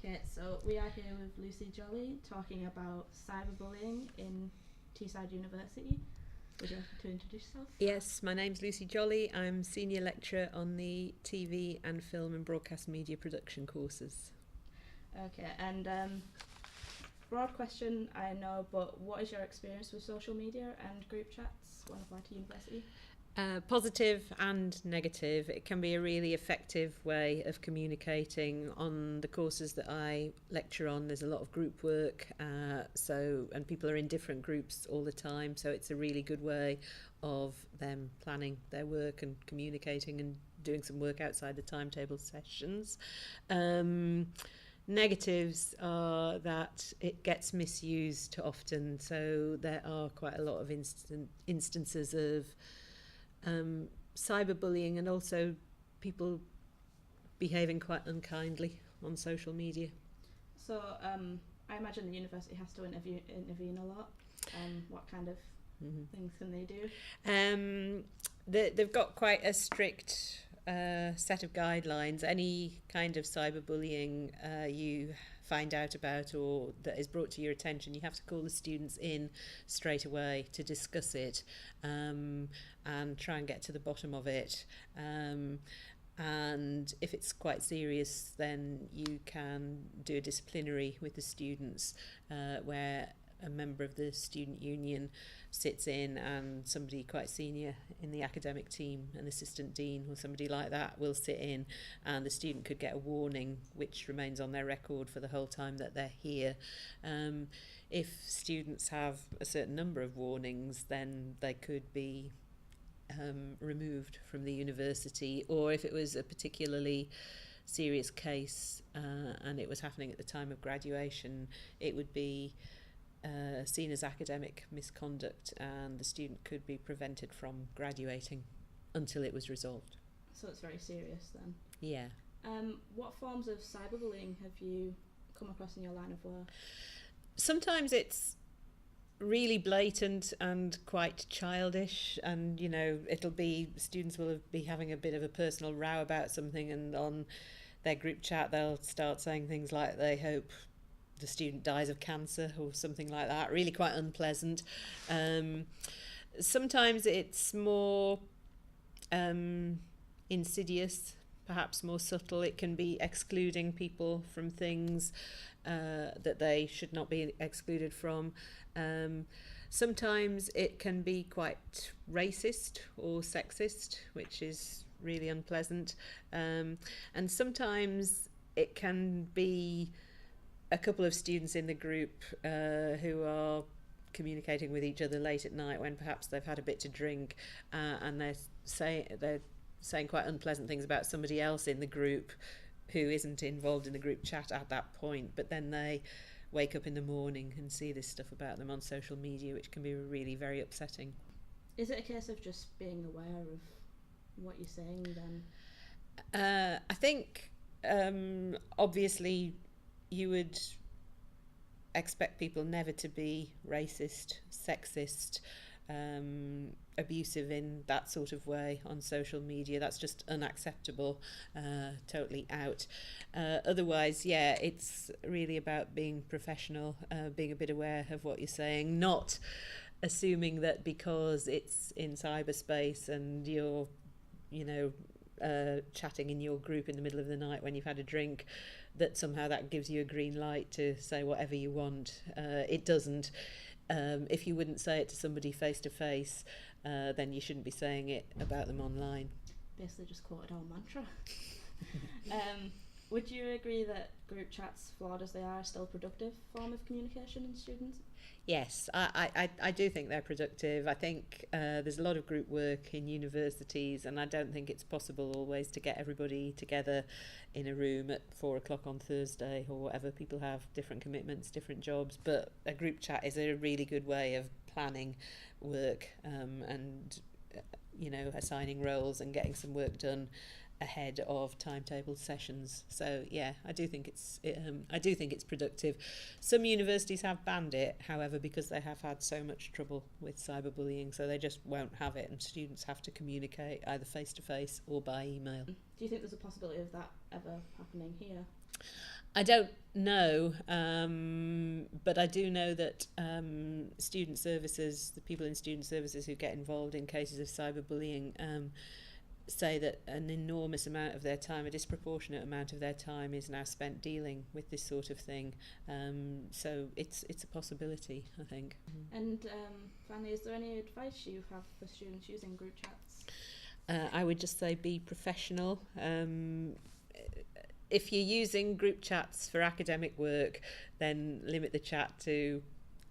Okay, so we are here with Lucy Jolly talking about cyberbullying in Teesside University. Would you like to introduce yourself? Yes, my name's Lucy Jolly. I'm Senior Lecturer on the TV and Film and Broadcast Media Production courses. Okay, and broad question, I know, but what is your experience with social media and group chats when applied to university? Positive and negative. It can be a really effective way of communicating. On the courses that I lecture on, there's a lot of group work, and people are in different groups all the time, so it's a really good way of them planning their work and communicating and doing some work outside the timetable sessions. Negatives are that it gets misused often, so there are quite a lot of instances of cyberbullying and also people behaving quite unkindly on social media. So I imagine the university has to intervene a lot. What kind of things can they do? They've got quite a strict set of guidelines. Any kind of cyberbullying you find out about or that is brought to your attention, you have to call the students in straight away to discuss it and try and get to the bottom of it. And if it's quite serious, then you can do a disciplinary with the students where a member of the student union sits in and somebody quite senior in the academic team, an assistant dean or somebody like that, will sit in, and the student could get a warning which remains on their record for the whole time that they're here. If students have a certain number of warnings, then they could be removed from the university, or if it was a particularly serious case and it was happening at the time of graduation, it would be seen as academic misconduct and the student could be prevented from graduating until it was resolved. So it's very serious then? Yeah. What forms of cyberbullying have you come across in your line of work? Sometimes it's really blatant and quite childish, and you know, it'll be students will be having a bit of a personal row about something, and on their group chat they'll start saying things like they hope the student dies of cancer or something like that. Really quite unpleasant. Sometimes it's more insidious, perhaps more subtle. It can be excluding people from things that they should not be excluded from. Sometimes it can be quite racist or sexist, which is really unpleasant. And sometimes it can be a couple of students in the group who are communicating with each other late at night when perhaps they've had a bit to drink, and they're saying quite unpleasant things about somebody else in the group who isn't involved in the group chat at that point, but then they wake up in the morning and see this stuff about them on social media, which can be really very upsetting. Is it a case of just being aware of what you're saying then? I think obviously you would expect people never to be racist, sexist, abusive in that sort of way on social media. That's just unacceptable, totally out. Otherwise, yeah, it's really about being professional, being a bit aware of what you're saying, not assuming that because it's in cyberspace and you're, chatting in your group in the middle of the night when you've had a drink, that somehow that gives you a green light to say whatever you want. It doesn't. If you wouldn't say it to somebody face to face, then you shouldn't be saying it about them online. Basically just quoted our mantra. Would you agree that group chats, flawed as they are still a productive form of communication in students? Yes, I do think they're productive. I think there's a lot of group work in universities, and I don't think it's possible always to get everybody together in a room at 4 o'clock on Thursday or whatever. People have different commitments, different jobs, but a group chat is a really good way of planning work and assigning roles and getting some work done ahead of timetable sessions. So yeah, I do think it's productive. Some universities have banned it, however, because they have had so much trouble with cyberbullying, so they just won't have it, and students have to communicate either face to face or by email. Do you think there's a possibility of that ever happening here? I don't No, but I do know that student services, the people in student services who get involved in cases of cyberbullying, say that an enormous amount of their time, a disproportionate amount of their time, is now spent dealing with this sort of thing. So it's a possibility, I think. And finally, is there any advice you have for students using group chats? I would just say be professional. If you're using group chats for academic work, then limit the chat to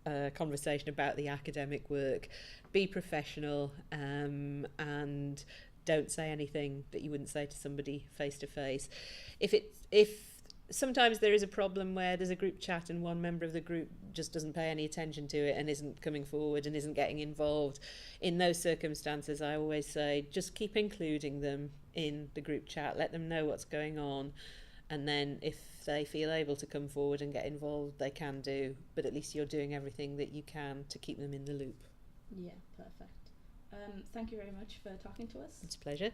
a conversation about the academic work. Be professional, and don't say anything that you wouldn't say to somebody face to face. If sometimes there is a problem where there's a group chat and one member of the group just doesn't pay any attention to it and isn't coming forward and isn't getting involved. In those circumstances, I always say just keep including them in the group chat, let them know what's going on, and then if they feel able to come forward and get involved, they can do, but at least you're doing everything that you can to keep them in the loop. Yeah, perfect. Thank you very much for talking to us. It's a pleasure.